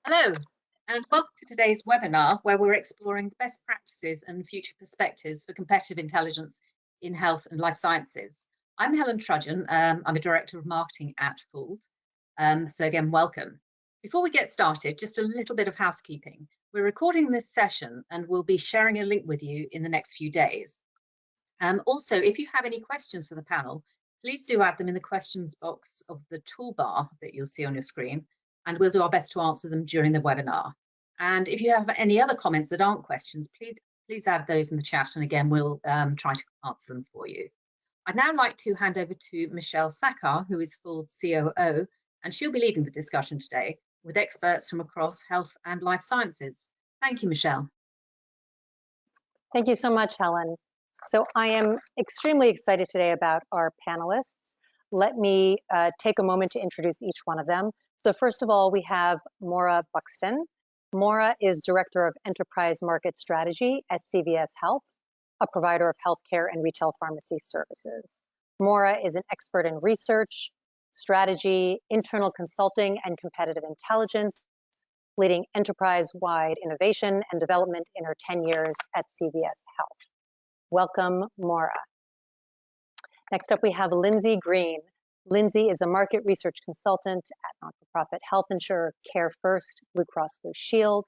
Hello, and welcome to today's webinar where we're exploring the best practices and future perspectives for competitive intelligence in health and life sciences. I'm Helen Trudgeon. I'm a Director of Marketing at Fooled. So again, welcome. Before we get started, just a little bit of housekeeping. We're recording this session and we'll be sharing a link with you in the next few days. Also, if you have any questions for the panel, please do add them in the questions box of the toolbar that you'll see on your screen, and we'll do our best to answer them during the webinar. And if you have any other comments that aren't questions, please add those in the chat, and again, we'll try to answer them for you. I'd now like to hand over to Michelle Sakar, who is Fooled's COO, and she'll be leading the discussion today with experts from across health and life sciences. Thank you, Michelle. Thank you so much, Helen. So I am extremely excited today about our panelists. Let me take a moment to introduce each one of them. So first of all, we have Maura Buxton. Maura is Director of Enterprise Market Strategy at CVS Health, a provider of healthcare and retail pharmacy services. Maura is an expert in research, strategy, internal consulting, and competitive intelligence, leading enterprise-wide innovation and development in her 10 years at CVS Health. Welcome, Maura. Next up, we have Lindsay Green. Lindsay is a market research consultant at not-for-profit health insurer Care First Blue Cross Blue Shield.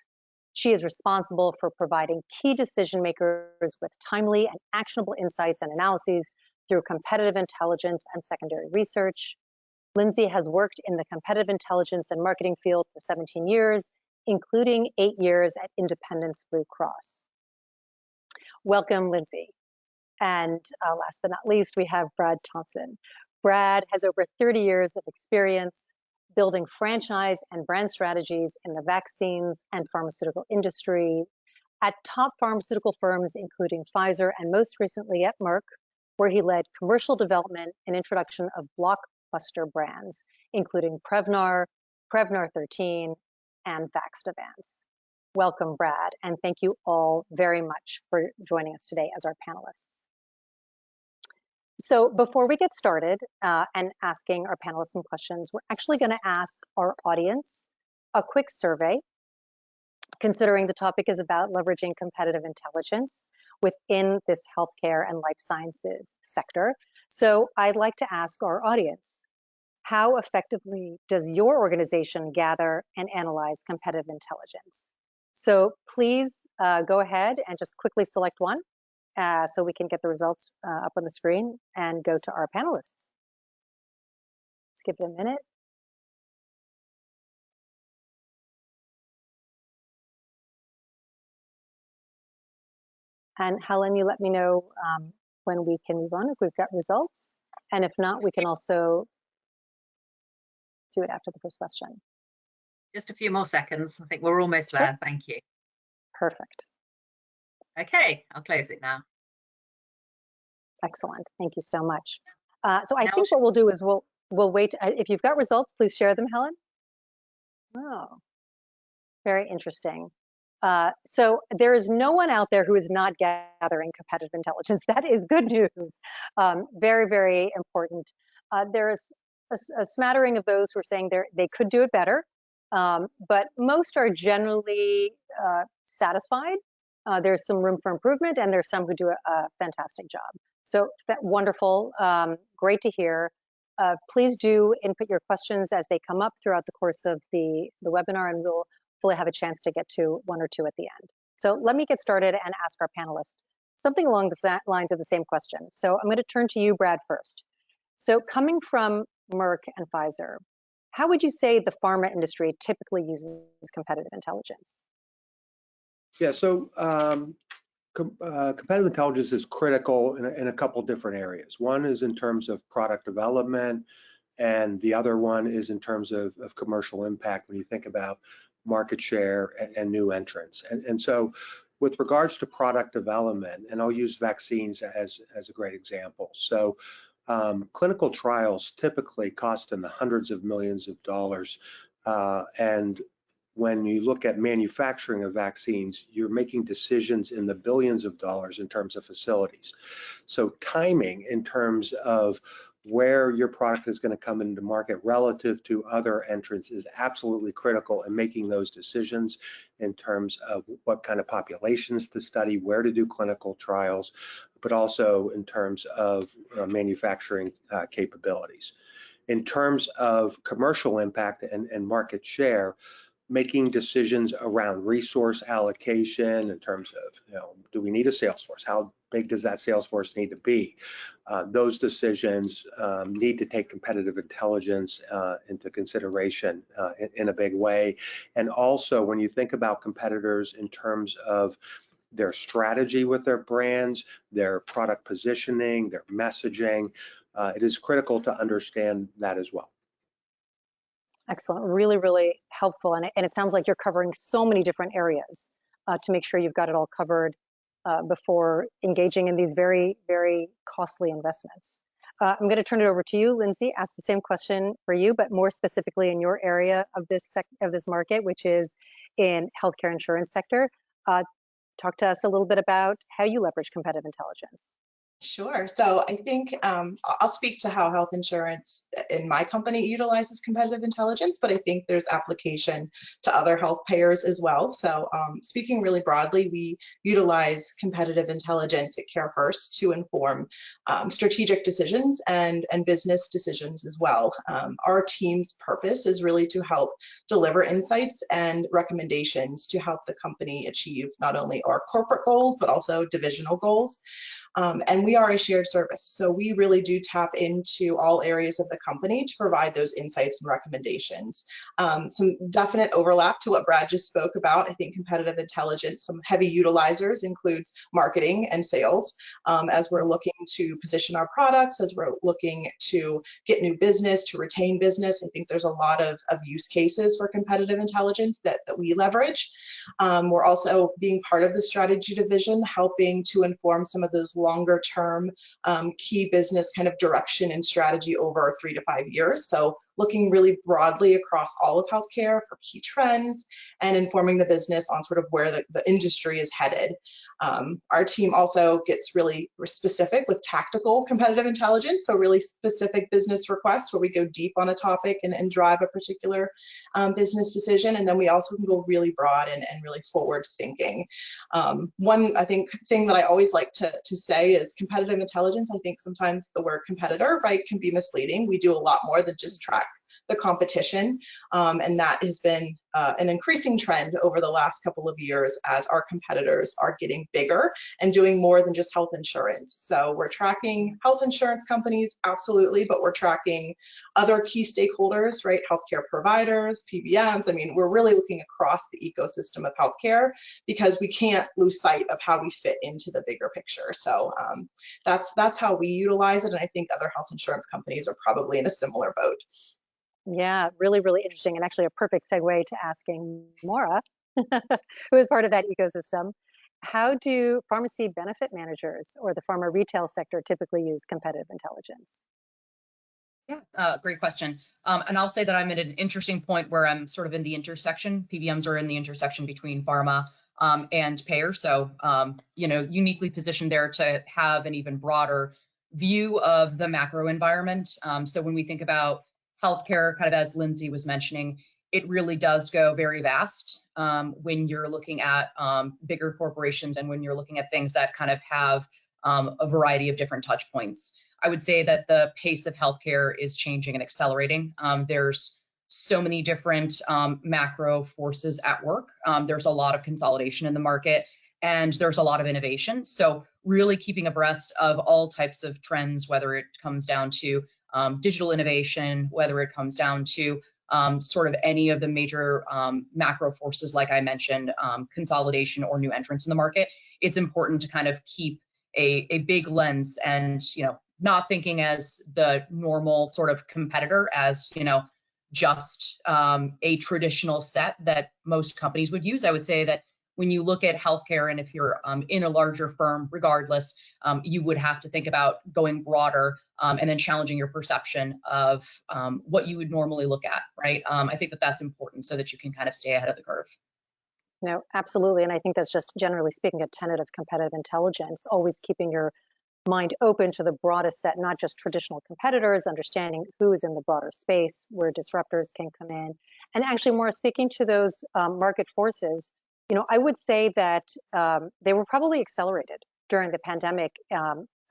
She is responsible for providing key decision makers with timely and actionable insights and analyses through competitive intelligence and secondary research. Lindsay has worked in the competitive intelligence and marketing field for 17 years, including 8 years at Independence Blue Cross. Welcome, Lindsay. And last but not least, we have Brad Thompson. Brad has over 30 years of experience building franchise and brand strategies in the vaccines and pharmaceutical industry at top pharmaceutical firms, including Pfizer, and most recently at Merck, where he led commercial development and introduction of blockbuster brands, including Prevnar, Prevnar 13, and Vaxneuvance. Welcome, Brad, and thank you all very much for joining us today as our panelists. So before we get started and asking our panelists some questions, we're actually going to ask our audience a quick survey, considering the topic is about leveraging competitive intelligence within this healthcare and life sciences sector. So I'd like to ask our audience, how effectively does your organization gather and analyze competitive intelligence? So please go ahead and just quickly select one so we can get the results up on the screen and go to our panelists. Let's give it a minute. And Helen, you let me know when we can move on if we've got results. And if not, we can also do it after the first question. Just a few more seconds. I think we're almost there. Thank you. Perfect. Okay, I'll close it now. Excellent. Thank you so much. So I think what we'll do is we'll wait. If you've got results, please share them, Helen. Oh, very interesting. So there is no one out there who is not gathering competitive intelligence. That is good news. Very, very important. There's a smattering of those who are saying they could do it better. But most are generally satisfied. There's some room for improvement, and there's some who do a fantastic job. So wonderful, great to hear. Please do input your questions as they come up throughout the course of the webinar, and we'll hopefully have a chance to get to one or two at the end. So let me get started and ask our panelists something along the lines of the same question. So I'm going to turn to you, Brad, first. So coming from Merck and Pfizer, how would you say the pharma industry typically uses competitive intelligence? Yeah, so competitive intelligence is critical in a couple different areas. One is in terms of product development, and the other one is in terms of commercial impact when you think about market share and new entrants. And so with regards to product development, and I'll use vaccines as a great example. So clinical trials typically cost in the hundreds of millions of dollars, and when you look at manufacturing of vaccines, you're making decisions in the billions of dollars in terms of facilities. So timing in terms of where your product is going to come into market relative to other entrants is absolutely critical in making those decisions in terms of what kind of populations to study, where to do clinical trials, but also in terms of manufacturing capabilities. In terms of commercial impact and market share, making decisions around resource allocation in terms of, do we need a sales force? How big does that sales force need to be? Those decisions need to take competitive intelligence into consideration in a big way. And also, when you think about competitors in terms of their strategy with their brands, their product positioning, their messaging, it is critical to understand that as well. Excellent, really, really helpful. And it sounds like you're covering so many different areas to make sure you've got it all covered before engaging in these very, very costly investments. I'm going to turn it over to you, Lindsay. Ask the same question for you, but more specifically in your area of this market, which is in healthcare insurance sector. Talk to us a little bit about how you leverage competitive intelligence. Sure. So I think I'll speak to how health insurance in my company utilizes competitive intelligence, but I think there's application to other health payers as well. So speaking really broadly, we utilize competitive intelligence at CareFirst to inform strategic decisions and business decisions as well. Our team's purpose is really to help deliver insights and recommendations to help the company achieve not only our corporate goals, but also divisional goals. And we are a shared service, so we really do tap into all areas of the company to provide those insights and recommendations. Some definite overlap to what Brad just spoke about. I think competitive intelligence, some heavy utilizers includes marketing and sales, as we're looking to position our products, as we're looking to get new business, to retain business. I think there's a lot of use cases for competitive intelligence that we leverage. We're also being part of the strategy division, helping to inform some of those longer term key business kind of direction and strategy over 3 to 5 years. So looking really broadly across all of healthcare for key trends and informing the business on sort of where the industry is headed. Our team also gets really specific with tactical competitive intelligence, so really specific business requests where we go deep on a topic and drive a particular business decision. And then we also can go really broad and really forward thinking. One, I think, thing that I always like to say is competitive intelligence. I think sometimes the word competitor, right, can be misleading. We do a lot more than just track the competition, and that has been an increasing trend over the last couple of years as our competitors are getting bigger and doing more than just health insurance. So we're tracking health insurance companies, absolutely, but we're tracking other key stakeholders, right? Healthcare providers, PBMs. I mean, we're really looking across the ecosystem of healthcare because we can't lose sight of how we fit into the bigger picture. So that's how we utilize it, and I think other health insurance companies are probably in a similar boat. Yeah, really, really interesting, and actually a perfect segue to asking Maura, who is part of that ecosystem. How do pharmacy benefit managers or the pharma retail sector typically use competitive intelligence? Yeah, great question. And I'll say that I'm at an interesting point where I'm sort of in the intersection. PBMs are in the intersection between pharma and payer. So, uniquely positioned there to have an even broader view of the macro environment. So when we think about healthcare, kind of as Lindsay was mentioning, it really does go very vast when you're looking at bigger corporations and when you're looking at things that kind of have a variety of different touch points. I would say that the pace of healthcare is changing and accelerating. There's so many different macro forces at work. There's a lot of consolidation in the market, and there's a lot of innovation. So really keeping abreast of all types of trends, whether it comes down to digital innovation, whether it comes down to sort of any of the major macro forces, like I mentioned, consolidation or new entrants in the market, it's important to kind of keep a big lens and, not thinking as the normal sort of competitor as, just a traditional set that most companies would use. I would say that when you look at healthcare, and if you're in a larger firm, regardless, you would have to think about going broader and then challenging your perception of what you would normally look at, right? I think that that's important so that you can kind of stay ahead of the curve. No, absolutely. And I think that's just generally speaking a tenet of competitive intelligence, always keeping your mind open to the broadest set, not just traditional competitors, understanding who is in the broader space where disruptors can come in. And actually, more speaking to those market forces, I would say that they were probably accelerated during the pandemic,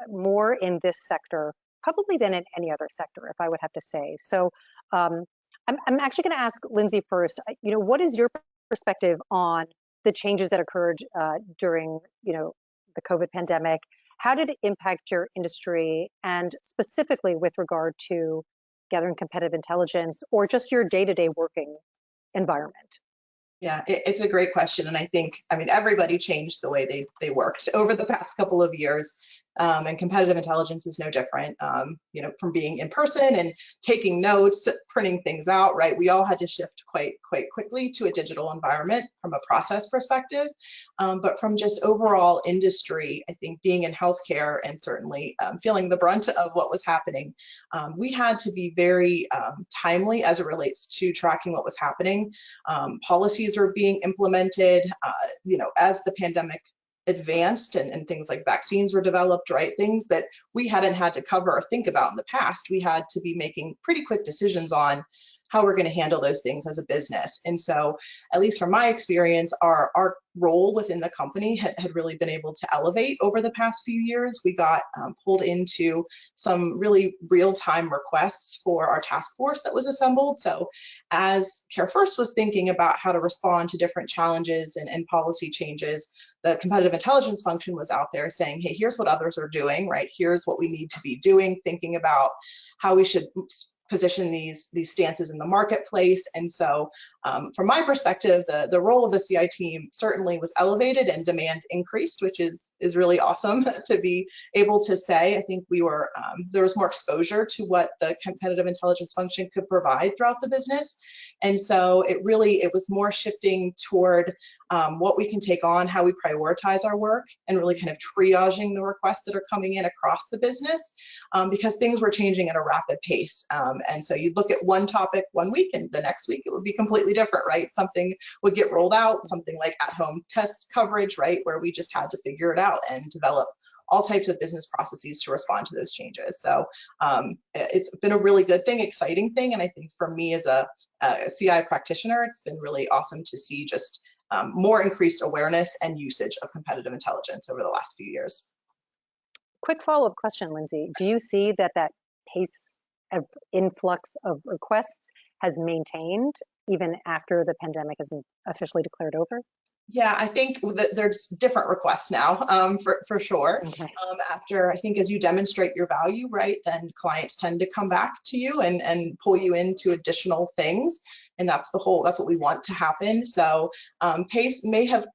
more in this sector, probably than in any other sector, if I would have to say. So I'm actually going to ask Lindsay first. What is your perspective on the changes that occurred during, the COVID pandemic? How did it impact your industry, and specifically with regard to gathering competitive intelligence or just your day-to-day working environment? Yeah, it's a great question. And I think, everybody changed the way they worked over the past couple of years. And competitive intelligence is no different, from being in person and taking notes, printing things out, right? We all had to shift quite quickly to a digital environment from a process perspective. But from just overall industry, I think being in healthcare and certainly feeling the brunt of what was happening, we had to be very timely as it relates to tracking what was happening. Policies were being implemented, as the pandemic advanced and things like vaccines were developed, right? Things that we hadn't had to cover or think about in the past. We had to be making pretty quick decisions on how we're going to handle those things as a business. And so, at least from my experience, our role within the company had really been able to elevate over the past few years. We got pulled into some really real-time requests for our task force that was assembled. So as CareFirst was thinking about how to respond to different challenges and policy changes, the competitive intelligence function was out there saying, hey, here's what others are doing, right? Here's what we need to be doing, thinking about how we should position these stances in the marketplace. And so from my perspective, the role of the CI team certainly was elevated and demand increased, which is really awesome to be able to say. I think we were there was more exposure to what the competitive intelligence function could provide throughout the business. And so it was more shifting toward what we can take on, how we prioritize our work, and really kind of triaging the requests that are coming in across the business, because things were changing at a rapid pace. And so you'd look at one topic one week and the next week it would be completely different, right? Something would get rolled out, something like at-home test coverage, right? Where we just had to figure it out and develop all types of business processes to respond to those changes. So it's been a really good thing, exciting thing. And I think for me as a CI practitioner, it's been really awesome to see just more increased awareness and usage of competitive intelligence over the last few years. Quick follow-up question, Lindsay. Do you see that pace of influx of requests has maintained even after the pandemic has been officially declared over? Yeah, I think that there's different requests now, for sure. Okay. After, I think as you demonstrate your value, right, then clients tend to come back to you and pull you into additional things. And that's what we want to happen. So pace may have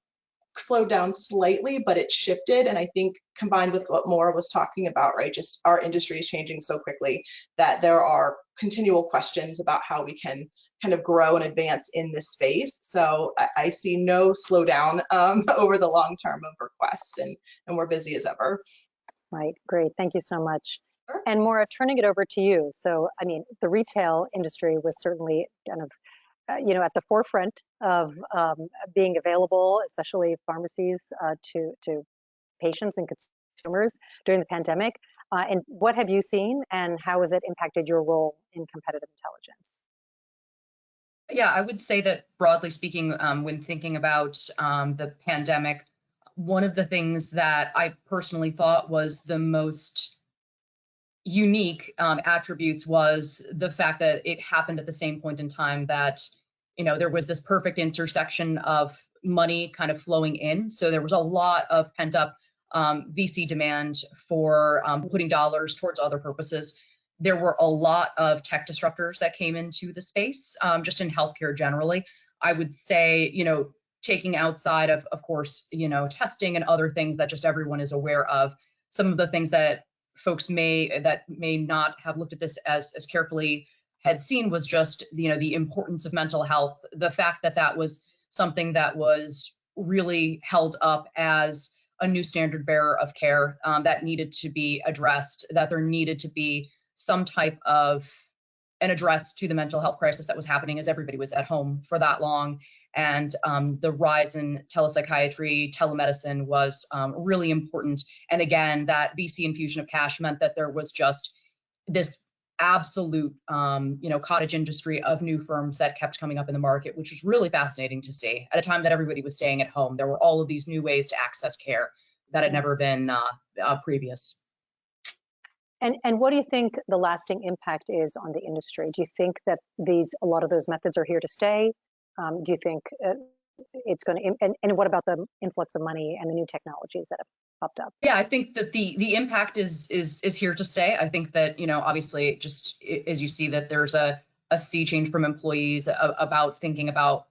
slowed down slightly, but it shifted. And I think combined with what Maura was talking about, right, just our industry is changing so quickly that there are continual questions about how we can kind of grow and advance in this space. So I see no slowdown over the long term of requests, and we're busy as ever. Right, great, thank you so much. Sure. And Maura, turning it over to you. So, I mean, the retail industry was certainly kind of at the forefront of being available, especially pharmacies, to patients and consumers during the pandemic. And what have you seen, and how has it impacted your role in competitive intelligence? Yeah, I would say that broadly speaking, when thinking about the pandemic, one of the things that I personally thought was the most unique attributes was the fact that it happened at the same point in time that, there was this perfect intersection of money kind of flowing in. So there was a lot of pent up VC demand for putting dollars towards other purposes. There were a lot of tech disruptors that came into the space, just in healthcare generally. I would say, taking outside of course, testing and other things that just everyone is aware of, some of the things that folks may not have looked at this as carefully had seen was just, the importance of mental health, the fact that that was something that was really held up as a new standard bearer of care that needed to be addressed, that there needed to be some type of an address to the mental health crisis that was happening as everybody was at home for that long. And the rise in telepsychiatry, telemedicine was really important. And again, that VC infusion of cash meant that there was just this absolute, cottage industry of new firms that kept coming up in the market, which was really fascinating to see. At a time that everybody was staying at home, there were all of these new ways to access care that had never been previous. And what do you think the lasting impact is on the industry? Do you think that a lot of those methods are here to stay? Do you think it's going to, and what about the influx of money and the new technologies that have popped up? Yeah, I think that the impact is here to stay. I think that, obviously just as you see that there's a sea change from employees about thinking about,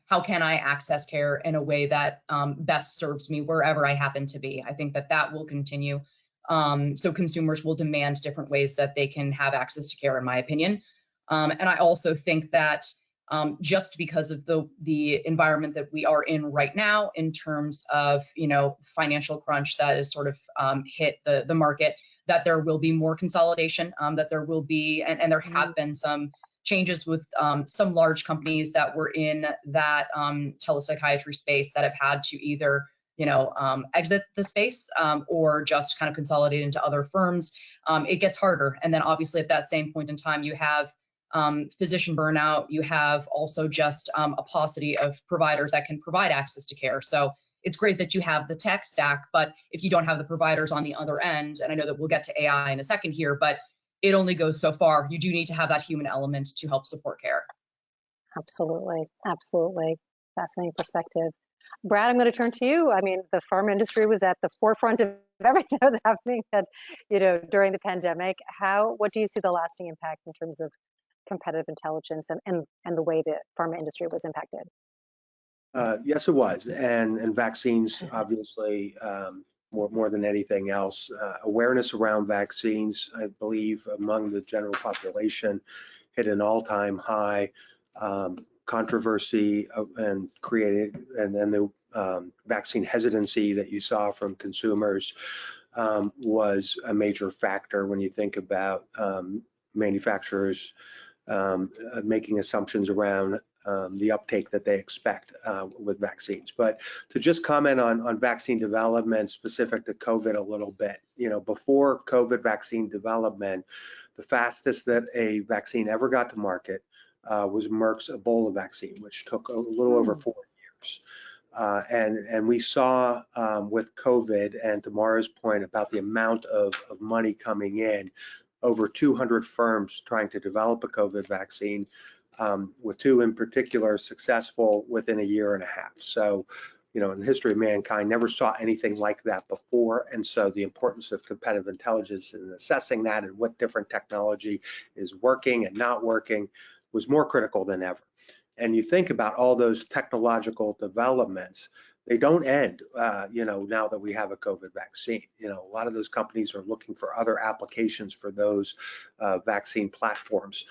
how can I access care in a way that best serves me wherever I happen to be. I think that will continue. So consumers will demand different ways that they can have access to care, in my opinion. And I also think that just because of the environment that we are in right now in terms of, financial crunch that is sort of hit the market, that there will be more consolidation, that there will be, and there have been some changes with some large companies that were in that telepsychiatry space that have had to either exit the space or just kind of consolidate into other firms. It gets harder. And then obviously at that same point in time, you have physician burnout. You have also just a paucity of providers that can provide access to care. So it's great that you have the tech stack, but if you don't have the providers on the other end, and I know that we'll get to AI in a second here, but it only goes so far. You do need to have that human element to help support care. Absolutely. Absolutely. Fascinating perspective. Brad, I'm going to turn to you. I mean, the pharma industry was at the forefront of everything that was happening during the pandemic. What do you see the lasting impact in terms of competitive intelligence and the way the pharma industry was impacted? Yes, it was. And vaccines, obviously, more than anything else. Awareness around vaccines, I believe, among the general population hit an all-time high. Controversy and created, and then the vaccine hesitancy that you saw from consumers was a major factor when you think about manufacturers making assumptions around the uptake that they expect with vaccines. But to just comment on vaccine development specific to COVID a little bit, before COVID vaccine development, the fastest that a vaccine ever got to market was Merck's Ebola vaccine, which took a little over 4 years. And we saw with COVID, and to Mara's point about the amount of money coming in, over 200 firms trying to develop a COVID vaccine, with 2 in particular successful within a year and a half. So, in the history of mankind, never saw anything like that before. And so the importance of competitive intelligence in assessing that and what different technology is working and not working was more critical than ever. And you think about all those technological developments, they don't end, now that we have a COVID vaccine. A lot of those companies are looking for other applications for those vaccine platforms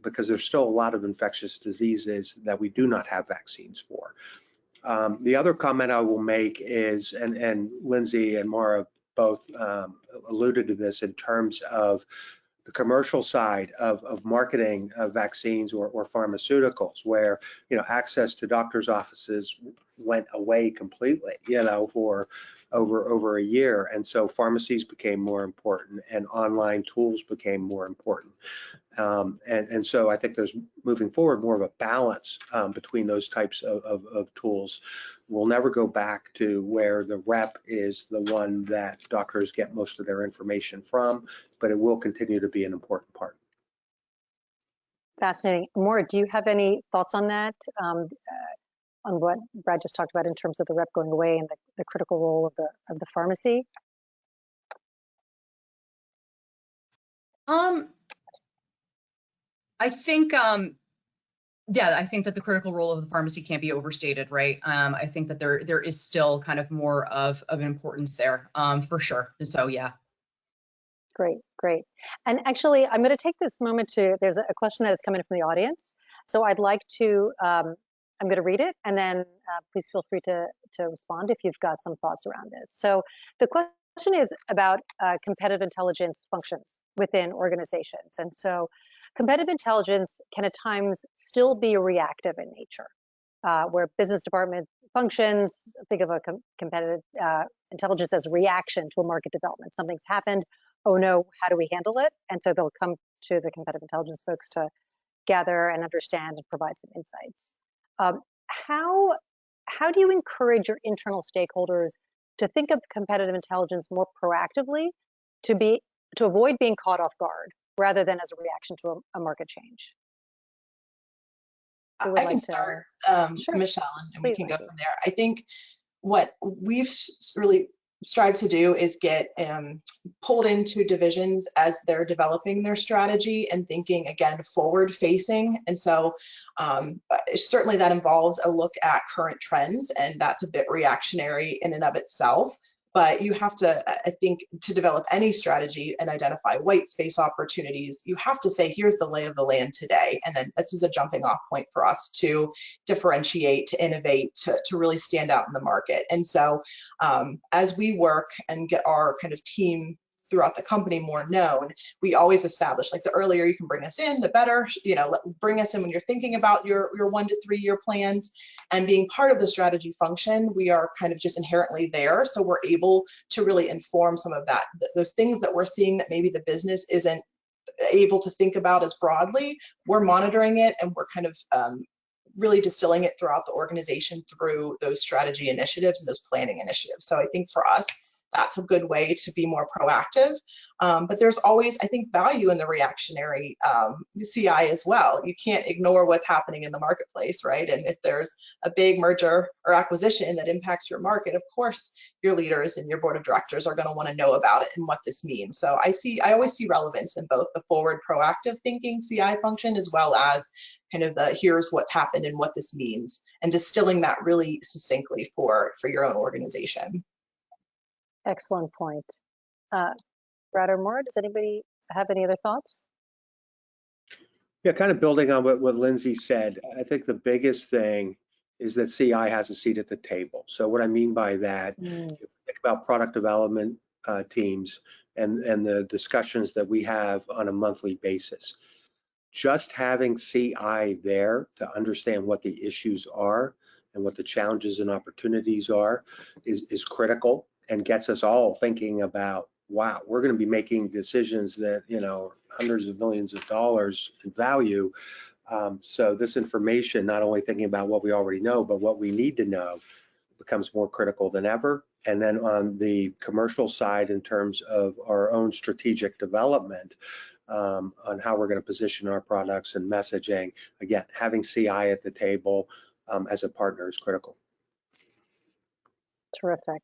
because there's still a lot of infectious diseases that we do not have vaccines for. The other comment I will make is, and Lindsay and Mara both alluded to this in terms of the commercial side of marketing vaccines or pharmaceuticals, where access to doctors' offices went away completely, for over a year, and so pharmacies became more important and online tools became more important, and so I think there's moving forward more of a balance between those types of tools. We'll never go back to where the rep is the one that doctors get most of their information from, but it will continue to be an important part. Fascinating. Maura, do you have any thoughts on that, on what Brad just talked about in terms of the rep going away and the critical role of the pharmacy? I think, I think that the critical role of the pharmacy can't be overstated, right? I think that there is still kind of more of an importance there, for sure. So yeah. Great. And actually, I'm going to take this moment there's a question that has come in from the audience. So I'd like to, I'm going to read it, and then please feel free to respond if you've got some thoughts around this. So the question is about competitive intelligence functions within organizations. And so competitive intelligence can at times still be reactive in nature. where business department functions, think of a competitive intelligence as a reaction to a market development. Something's happened. Oh no, how do we handle it? And so they'll come to the competitive intelligence folks to gather and understand and provide some insights. How do you encourage your internal stakeholders to think of competitive intelligence more proactively to avoid being caught off guard rather than as a reaction to a market change? I can start, Sure. Michelle, and we Please, can go Lindsay. from there. I think what we've really strived to do is get pulled into divisions as they're developing their strategy and thinking, again, forward facing. And so certainly that involves a look at current trends, and that's a bit reactionary in and of itself. But you have to, I think, to develop any strategy and identify white space opportunities, you have to say, here's the lay of the land today. And then this is a jumping off point for us to differentiate, to innovate, to really stand out in the market. And so as we work and get our kind of team throughout the company more known, we always establish, like, the earlier you can bring us in, the better. You know, bring us in when you're thinking about your 1 to 3 year plans. And being part of the strategy function, we are kind of just inherently there, so we're able to really inform some of that, those things that we're seeing that maybe the business isn't able to think about as broadly. We're monitoring it, and we're kind of really distilling it throughout the organization through those strategy initiatives and those planning initiatives. So I think for us, that's a good way to be more proactive. But there's always, I think, value in the reactionary CI as well. You can't ignore what's happening in the marketplace, right? And if there's a big merger or acquisition that impacts your market, of course, your leaders and your board of directors are going to want to know about it and what this means. So I always see relevance in both the forward proactive thinking CI function, as well as kind of the here's what's happened and what this means, and distilling that really succinctly for your own organization. Excellent point. Brad or Maura, does anybody have any other thoughts? Yeah, kind of building on what Lindsay said, I think the biggest thing is that CI has a seat at the table. So what I mean by that, if we think about product development teams and the discussions that we have on a monthly basis, just having CI there to understand what the issues are and what the challenges and opportunities are is critical, and gets us all thinking about, wow, we're going to be making decisions that, you know, hundreds of millions of dollars in value. So this information, not only thinking about what we already know, but what we need to know, becomes more critical than ever. And then on the commercial side, in terms of our own strategic development, on how we're going to position our products and messaging, again, having CI at the table as a partner is critical. Terrific.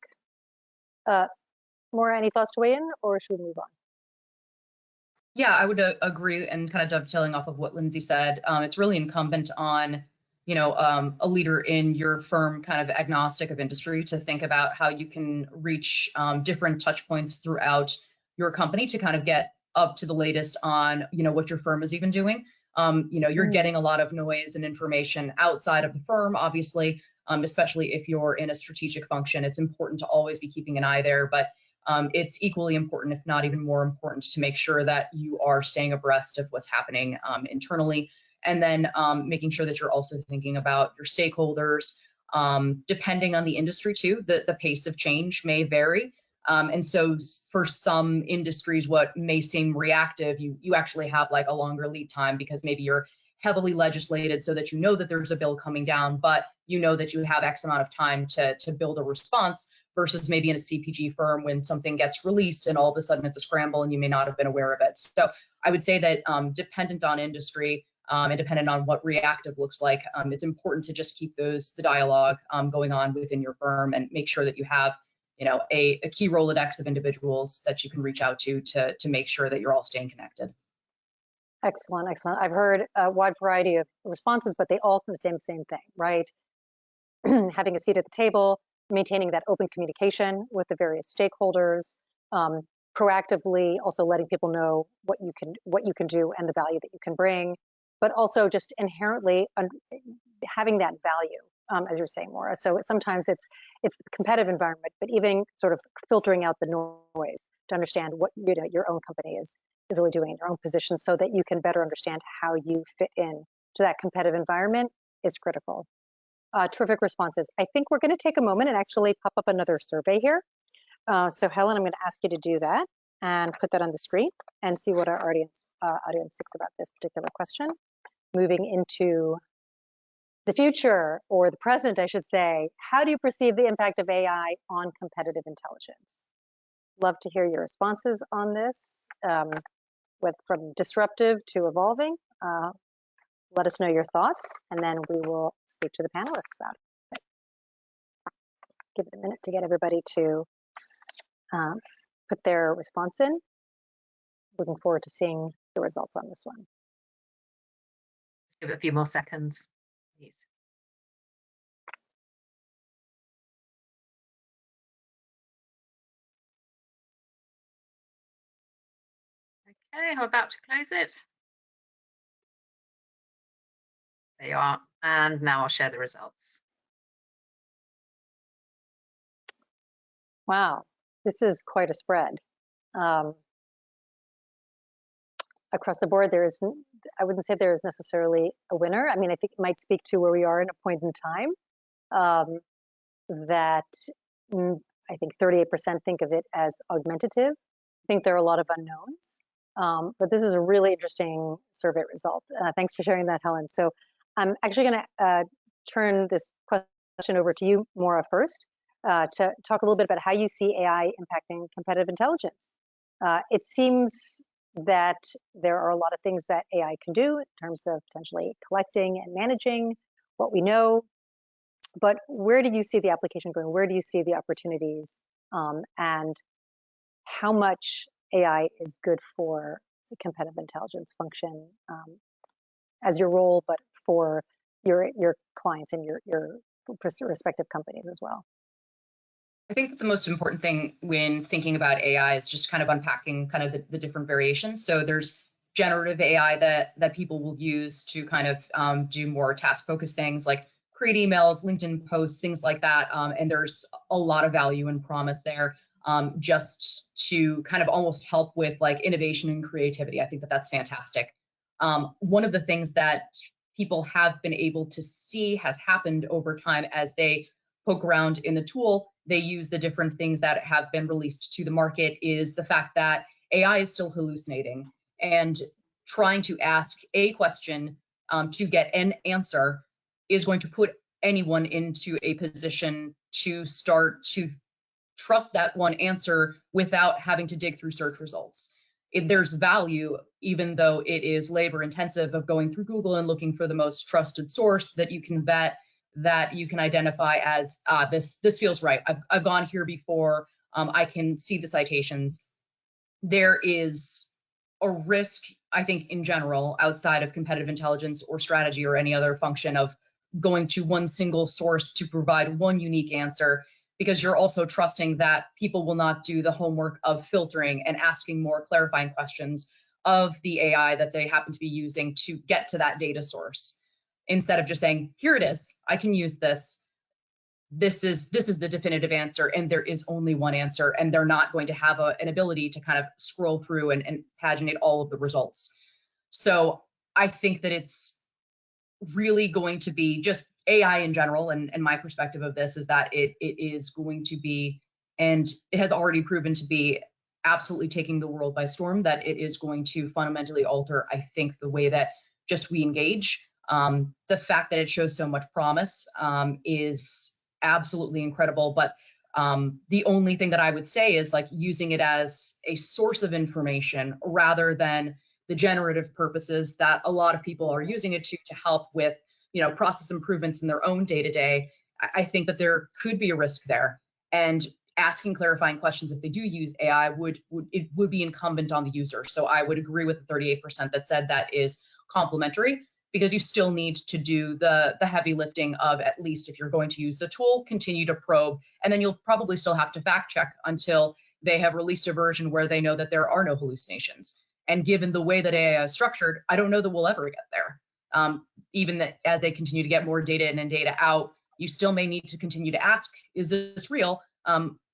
Maura, any thoughts to weigh in, or should we move on? Yeah, I would agree, and kind of dovetailing off of what Lindsay said, it's really incumbent on, you know, a leader in your firm, kind of agnostic of industry, to think about how you can reach different touch points throughout your company to kind of get up to the latest on, you know, what your firm is even doing. You know, you're getting a lot of noise and information outside of the firm, obviously, especially if you're in a strategic function. It's important to always be keeping an eye there, but it's equally important, if not even more important, to make sure that you are staying abreast of what's happening internally, and then making sure that you're also thinking about your stakeholders. Depending on the industry too, the pace of change may vary. And so for some industries, what may seem reactive, you actually have like a longer lead time, because maybe you're heavily legislated so that you know that there's a bill coming down, but you know that you have X amount of time to build a response, versus maybe in a CPG firm when something gets released and all of a sudden it's a scramble and you may not have been aware of it. So I would say that dependent on industry and dependent on what reactive looks like, it's important to just keep the dialogue going on within your firm, and make sure that you have, you know, a key Rolodex of individuals that you can reach out to make sure that you're all staying connected. Excellent, excellent. I've heard a wide variety of responses, but they all from the same thing, right? Having a seat at the table, maintaining that open communication with the various stakeholders, proactively also letting people know what you can do and the value that you can bring, but also just inherently having that value, as you're saying, Maura. So sometimes it's the competitive environment, but even sort of filtering out the noise to understand what, you know, your own company is really doing in your own position, so that you can better understand how you fit in to that competitive environment, is critical. Terrific responses. I think we're going to take a moment and actually pop up another survey here. So Helen, I'm going to ask you to do that and put that on the screen and see what our audience thinks about this particular question. Moving into the future, or the present, I should say, how do you perceive the impact of AI on competitive intelligence? Love to hear your responses on this, from disruptive to evolving. Let us know your thoughts, and then we will speak to the panelists about it. Give it a minute to get everybody to put their response in. Looking forward to seeing the results on this one. Just give it a few more seconds, please. Okay, I'm about to close it. There you are. And now I'll share the results. Wow, this is quite a spread. Across the board, I wouldn't say there is necessarily a winner. I mean, I think it might speak to where we are in a point in time, that I think 38% think of it as augmentative. I think there are a lot of unknowns, but this is a really interesting survey result. Thanks for sharing that, Helen. So I'm actually going to turn this question over to you, Maura, first, to talk a little bit about how you see AI impacting competitive intelligence. It seems that there are a lot of things that AI can do in terms of potentially collecting and managing what we know, but where do you see the application going? Where do you see the opportunities, and how much AI is good for the competitive intelligence function as your role, but for your clients and your respective companies as well? I think that the most important thing when thinking about AI is just kind of unpacking kind of the different variations. So there's generative AI that people will use to kind of do more task-focused things like create emails, LinkedIn posts, things like that. And there's a lot of value and promise there, just to kind of almost help with like innovation and creativity. I think that that's fantastic. One of the things that people have been able to see has happened over time as they poke around in the tool, they use the different things that have been released to the market, is the fact that AI is still hallucinating, and trying to ask a question to get an answer is going to put anyone into a position to start to trust that one answer without having to dig through search results. There's value, even though it is labor intensive, of going through Google and looking for the most trusted source that you can vet, that you can identify as this feels right. I've gone here before. I can see the citations. There is a risk, I think, in general, outside of competitive intelligence or strategy or any other function, of going to one single source to provide one unique answer, because you're also trusting that people will not do the homework of filtering and asking more clarifying questions of the AI that they happen to be using to get to that data source. Instead of just saying, here it is, I can use this. This is the definitive answer, and there is only one answer, and they're not going to have an ability to kind of scroll through and paginate all of the results. So I think that it's really going to be just AI in general, and my perspective of this is that it is going to be, and it has already proven to be, absolutely taking the world by storm, that it is going to fundamentally alter, I think, the way that just we engage. The fact that it shows so much promise is absolutely incredible. But the only thing that I would say is like using it as a source of information rather than the generative purposes that a lot of people are using it to help with, process improvements in their own day-to-day. I think that there could be a risk there. And asking clarifying questions, if they do use AI, would be incumbent on the user. So I would agree with the 38% that said that is complementary, because you still need to do the heavy lifting of, at least if you're going to use the tool, continue to probe, and then you'll probably still have to fact check until they have released a version where they know that there are no hallucinations. And given the way that AI is structured, I don't know that we'll ever get there. Even that as they continue to get more data in and data out, you still may need to continue to ask, is this real?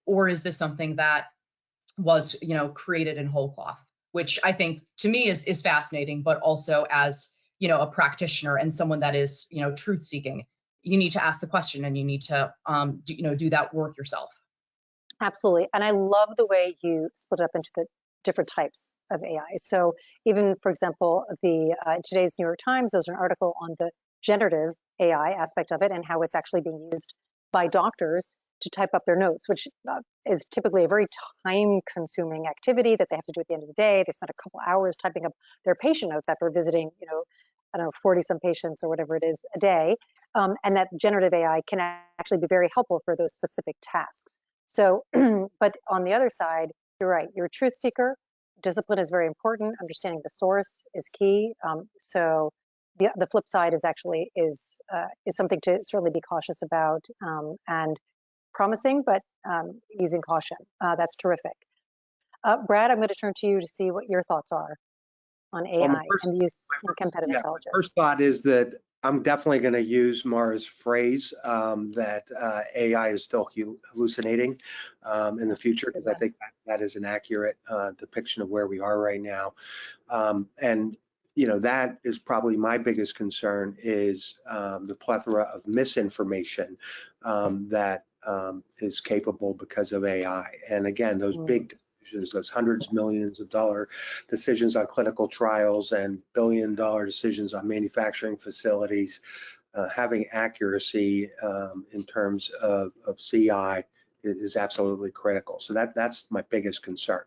Or is this something that was, created in whole cloth? Which I think to me is fascinating, but also as, a practitioner and someone that is, truth seeking, you need to ask the question and you need to do that work yourself. Absolutely. And I love the way you split it up into the different types of AI. So even, for example, today's New York Times, there's an article on the generative AI aspect of it and how it's actually being used by doctors to type up their notes, which is typically a very time-consuming activity that they have to do at the end of the day. They spend a couple hours typing up their patient notes after visiting, I don't know, 40-some patients or whatever it is a day. And that generative AI can actually be very helpful for those specific tasks. So, but on the other side, you're right, you're a truth seeker. Discipline is very important. Understanding the source is key. So the flip side is actually is something to certainly be cautious about, and promising, but using caution. That's terrific. Brad, I'm going to turn to you to see what your thoughts are on AI and the use in competitive intelligence. First thought is that I'm definitely going to use Mara's phrase that AI is still hallucinating in the future, because I think that is an accurate depiction of where we are right now. And that is probably my biggest concern, is the plethora of misinformation that is capable because of AI. And again, those big decisions, those hundreds of millions of dollar decisions on clinical trials and billion-dollar decisions on manufacturing facilities, having accuracy in terms of CI is absolutely critical. So that's my biggest concern.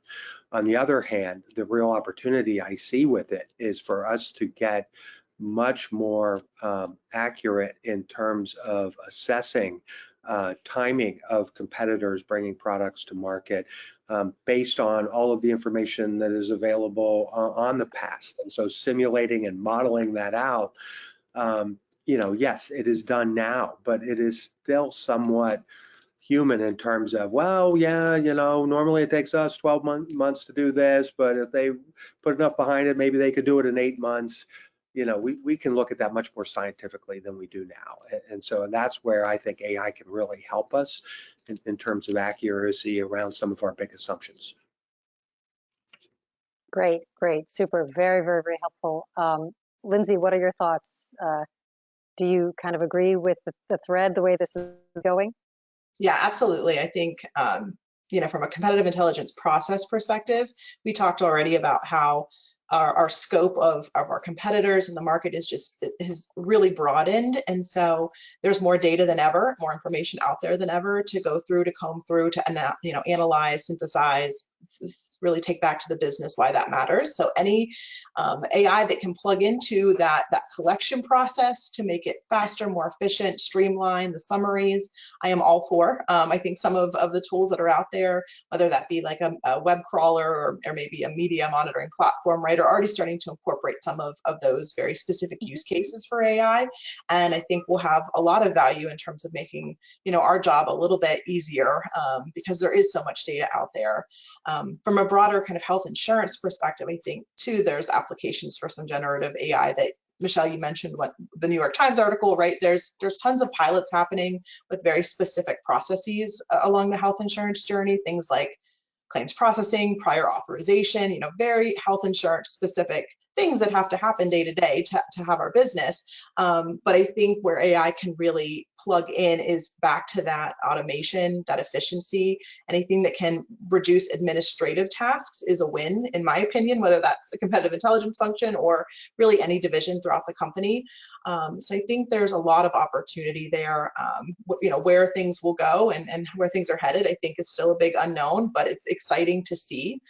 On the other hand, the real opportunity I see with it is for us to get much more accurate in terms of assessing timing of competitors bringing products to market based on all of the information that is available on the past. And so simulating and modeling that out, yes, it is done now, but it is still somewhat human in terms of, well, yeah, normally it takes us 12 months to do this, but if they put enough behind it, maybe they could do it in 8 months. We can look at that much more scientifically than we do now. And so that's where I think AI can really help us in terms of accuracy around some of our big assumptions. Great, super, very, very, very helpful. Lindsay, what are your thoughts? Do you kind of agree with the thread, the way this is going? Yeah, absolutely. I think, from a competitive intelligence process perspective, we talked already about how our scope of our competitors in the market has really broadened. And so there's more data than ever, more information out there than ever to go through, to comb through, to analyze, synthesize, really take back to the business why that matters. So any AI that can plug into that collection process to make it faster, more efficient, streamline the summaries, I am all for. I think some of the tools that are out there, whether that be like a web crawler or maybe a media monitoring platform, right, are already starting to incorporate some of those very specific use cases for AI. And I think we'll have a lot of value in terms of making our job a little bit easier, because there is so much data out there. From a broader kind of health insurance perspective, I think too, there's applications for some generative AI that, Michelle, you mentioned the New York Times article, right? There's tons of pilots happening with very specific processes along the health insurance journey, things like claims processing, prior authorization, very health insurance specific things that have to happen day to day to have our business. But I think where AI can really plug in is back to that automation, that efficiency. Anything that can reduce administrative tasks is a win, in my opinion, whether that's a competitive intelligence function or really any division throughout the company. So I think there's a lot of opportunity there. Where things will go and where things are headed, I think is still a big unknown, but it's exciting to see.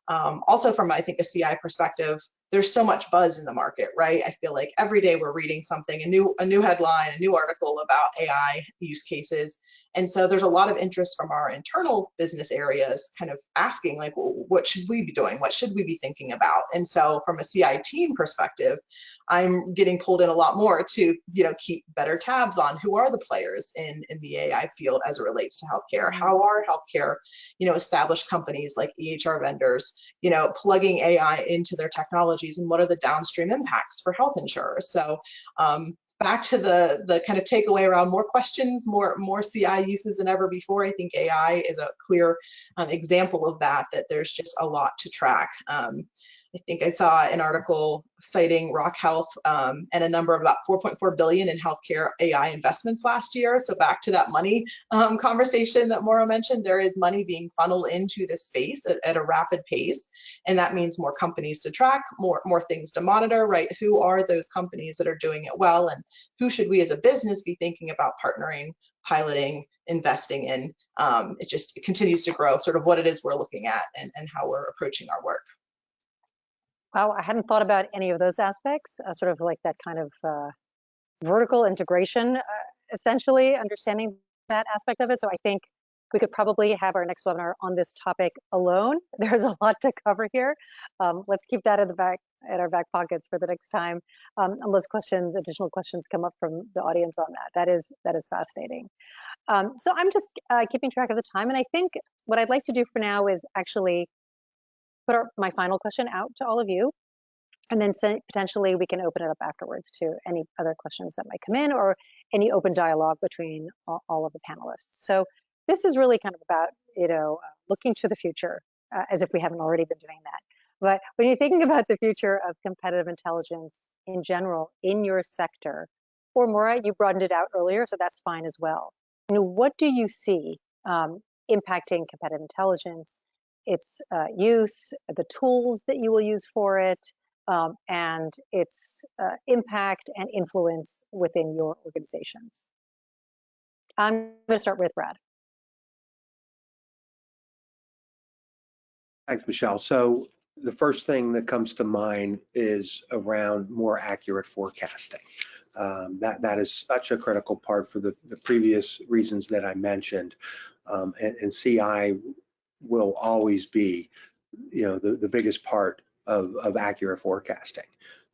Also from, I think, a CI perspective, there's so much buzz in the market, right? I feel like every day we're reading something, a new headline, a new article about AI use cases. And so there's a lot of interest from our internal business areas kind of asking, like, well, what should we be doing? What should we be thinking about? And so from a CI team perspective, I'm getting pulled in a lot more to, keep better tabs on who are the players in the AI field as it relates to healthcare. How are healthcare, established companies like EHR vendors, plugging AI into their technologies, and what are the downstream impacts for health insurers? So back to the kind of takeaway around more questions, more CI uses than ever before. I think AI is a clear example of that there's just a lot to track. I think I saw an article citing Rock Health and a number of about 4.4 billion in healthcare AI investments last year. So back to that money conversation that Maura mentioned, there is money being funneled into this space at a rapid pace. And that means more companies to track, more things to monitor, right? Who are those companies that are doing it well? And who should we as a business be thinking about partnering, piloting, investing in? It continues to grow, sort of what it is we're looking at and how we're approaching our work. Wow, I hadn't thought about any of those aspects, sort of like that kind of vertical integration, essentially understanding that aspect of it. So I think we could probably have our next webinar on this topic alone. There's a lot to cover here. Let's keep that in our back pockets for the next time, unless additional questions come up from the audience on that. That is fascinating. So I'm just keeping track of the time, and I think what I'd like to do for now is actually put my final question out to all of you, and then potentially we can open it up afterwards to any other questions that might come in or any open dialogue between all of the panelists. So this is really kind of about, looking to the future, as if we haven't already been doing that. But when you're thinking about the future of competitive intelligence in general in your sector, or Maura, you broadened it out earlier, so that's fine as well. What do you see impacting competitive intelligence, its use, the tools that you will use for it, and its impact and influence within your organizations? I'm going to start with Brad. Thanks, Michelle. So the first thing that comes to mind is around more accurate forecasting. That is such a critical part for the previous reasons that I mentioned, and CI will always be, the biggest part of accurate forecasting.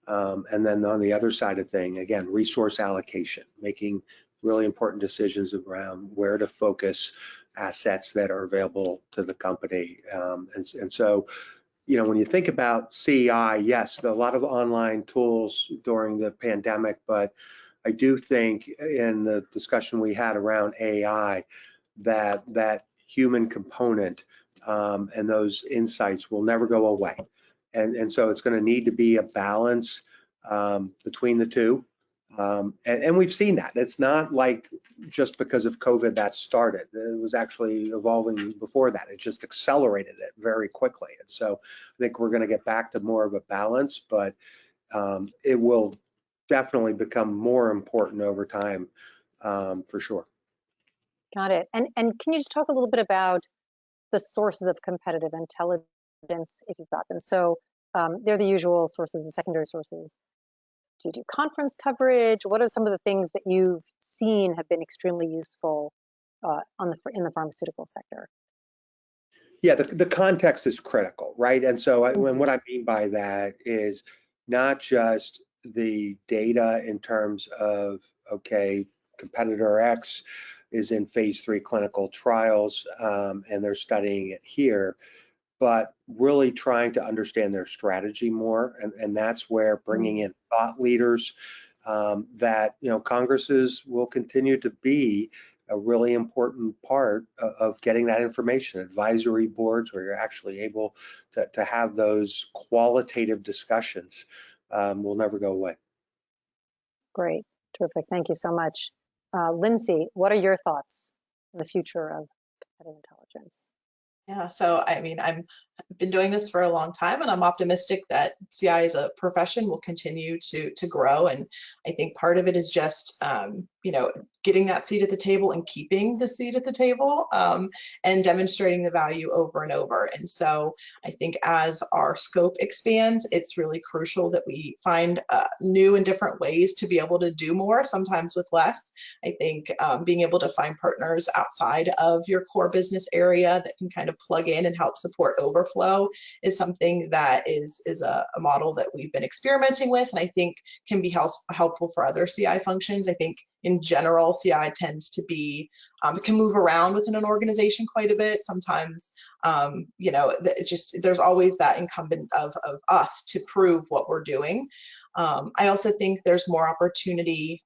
And then on the other side of thing, again, resource allocation, making really important decisions around where to focus assets that are available to the company. And so, when you think about CI, yes, a lot of online tools during the pandemic, but I do think in the discussion we had around AI, that human component and those insights will never go away. And so it's going to need to be a balance between the two. And we've seen that. It's not like just because of COVID that started. It was actually evolving before that. It just accelerated it very quickly. And so I think we're going to get back to more of a balance, but it will definitely become more important over time, for sure. Got it. And can you just talk a little bit about the sources of competitive intelligence, if you've got them? So they're the usual sources, the secondary sources. Do you do conference coverage? What are some of the things that you've seen have been extremely useful in the pharmaceutical sector? Yeah, the context is critical, right? And so what I mean by that is not just the data in terms of, okay, competitor X is in phase 3 clinical trials and they're studying it here, but really trying to understand their strategy more. And that's where bringing in thought leaders that, Congresses will continue to be a really important part of getting that information. Advisory boards where you're actually able to have those qualitative discussions will never go away. Great, terrific, thank you so much. Lindsay, what are your thoughts on the future of competitive intelligence? Yeah, so I've been doing this for a long time, and I'm optimistic that CI as a profession will continue to grow. And I think part of it is just getting that seat at the table and keeping the seat at the table, and demonstrating the value over and over. And so I think as our scope expands, it's really crucial that we find new and different ways to be able to do more, sometimes with less. I think being able to find partners outside of your core business area that can kind of plug in and help support overflow is something that is a model that we've been experimenting with, and I think can be helpful for other CI functions. I think in general, CI tends to be, it can move around within an organization quite a bit. Sometimes, you know, it's just, there's always that incumbent of us to prove what we're doing. I also think there's more opportunity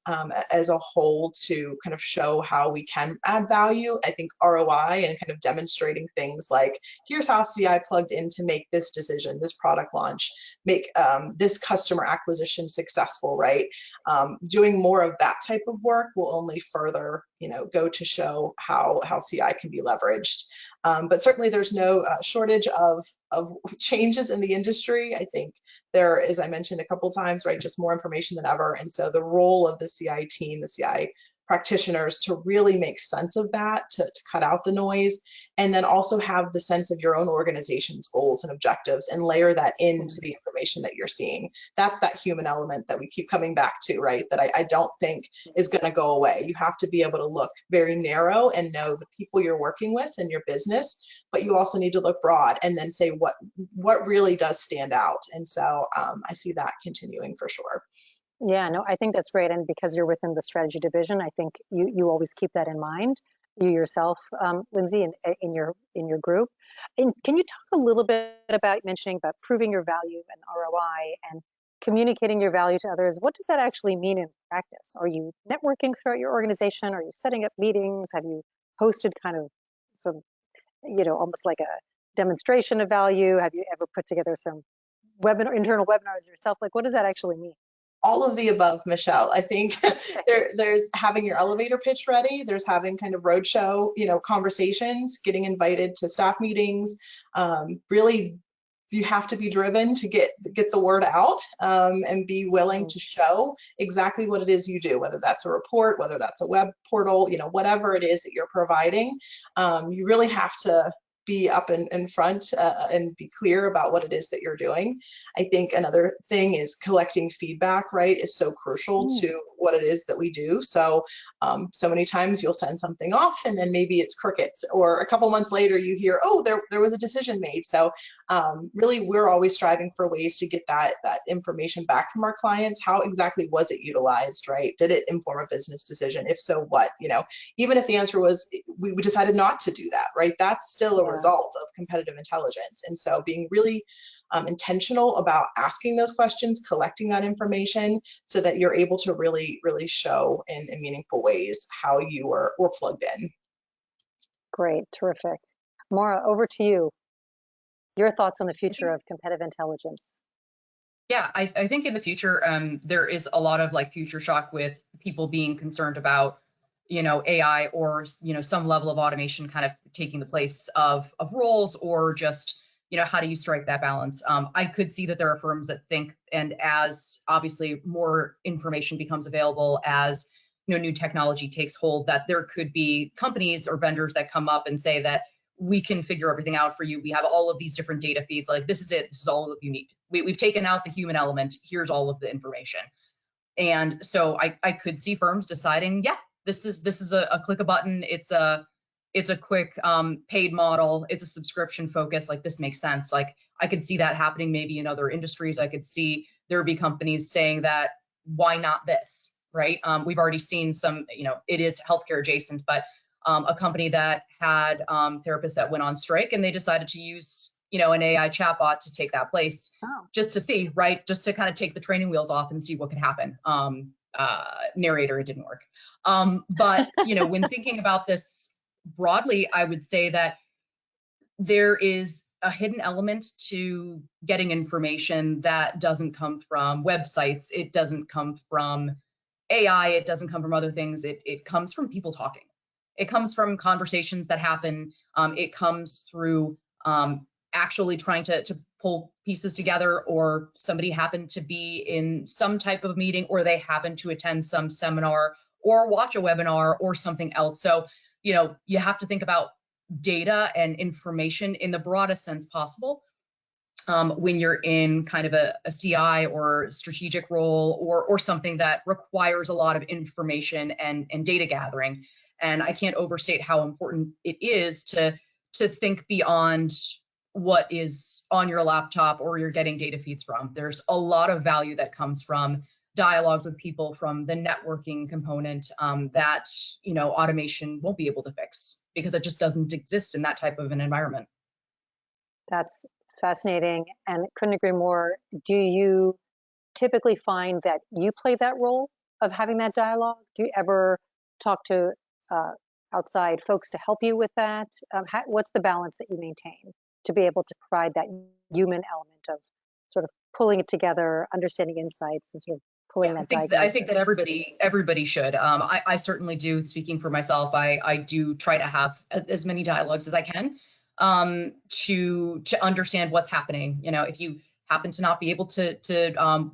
as a whole to kind of show how we can add value. I think ROI and kind of demonstrating things like, here's how CI plugged in to make this decision, this product launch, make this customer acquisition successful, right? Doing more of that type of work will only further, you know, go to show how CI can be leveraged. But certainly there's no shortage of changes in the industry. I think there, as I mentioned a couple times, right, just more information than ever. And so the role of the CI team, the CI practitioners, to really make sense of that, to cut out the noise, and then also have the sense of your own organization's goals and objectives and layer that into the information that you're seeing. That's that human element that we keep coming back to, right? That I don't think is going to go away. You have to be able to look very narrow and know the people you're working with in your business, but you also need to look broad and then say what really does stand out. And so I see that continuing for sure. Yeah, no, I think that's great. And because you're within the strategy division, I think you always keep that in mind, you yourself, Lindsay, in your group. And can you talk a little bit about mentioning about proving your value and ROI and communicating your value to others? What does that actually mean in practice? Are you networking throughout your organization? Are you setting up meetings? Have you hosted kind of some, you know, almost like a demonstration of value? Have you ever put together some internal webinars yourself? Like, what does that actually mean? All of the above, Michelle. I think there's having your elevator pitch ready. There's having kind of roadshow, you know, conversations, getting invited to staff meetings. Really, you have to be driven to get the word out and be willing to show exactly what it is you do, whether that's a report, whether that's a web portal, you know, whatever it is that you're providing. You really have to be up in front and be clear about what it is that you're doing. I think another thing is collecting feedback, right, is so crucial to what it is that we do. So so many times you'll send something off and then maybe it's crickets, or a couple months later you hear, oh, there was a decision made. So really we're always striving for ways to get that information back from our clients. How exactly was it utilized, right? Did it inform a business decision? If so, what? You know, even if the answer was we decided not to do that, right? That's still a result of competitive intelligence. And so being really intentional about asking those questions, collecting that information so that you're able to really show in meaningful ways how you were plugged in. Great, terrific. Maura, over to you. Your thoughts on the future of competitive intelligence. Yeah, I think in the future, there is a lot of like future shock with people being concerned about, you know, AI or, you know, some level of automation kind of taking the place of roles, or just, you know, how do you strike that balance? I could see that there are firms that think, and as obviously more information becomes available, as, you know, new technology takes hold, that there could be companies or vendors that come up and say that we can figure everything out for you. We have all of these different data feeds. Like, this is it. This is all that you need. We've taken out the human element. Here's all of the information. And so I could see firms deciding, yeah, this is a click a button. It's a quick paid model. It's a subscription focus. Like, this makes sense. Like, I could see that happening maybe in other industries. I could see there be companies saying that, why not this, right? We've already seen some, you know, it is healthcare adjacent, but a company that had therapists that went on strike, and they decided to use, you know, an AI chatbot to take that place, just to see, right? Just to kind of take the training wheels off and see what could happen. Narrator, it didn't work. But, you know, when thinking about this broadly, I would say that there is a hidden element to getting information that doesn't come from websites. It doesn't come from AI. It doesn't come from other things. It comes from people talking. It comes from conversations that happen. It comes through actually trying to pull pieces together, or somebody happened to be in some type of meeting, or they happen to attend some seminar or watch a webinar or something else. So, you know, you have to think about data and information in the broadest sense possible when you're in kind of a CI or strategic role, or something that requires a lot of information and data gathering. And I can't overstate how important it is to think beyond what is on your laptop or you're getting data feeds from. There's a lot of value that comes from dialogues with people from the networking component that, you know, automation won't be able to fix because it just doesn't exist in that type of an environment. That's fascinating, and couldn't agree more. Do you typically find that you play that role of having that dialogue? Do you ever talk to outside folks to help you with that? What's the balance that you maintain to be able to provide that human element of sort of pulling it together, understanding insights, and sort of pulling that diagnosis? I think that everybody should. I certainly do. Speaking for myself, I do try to have as many dialogues as I can to understand what's happening. You know, if you happen to not be able to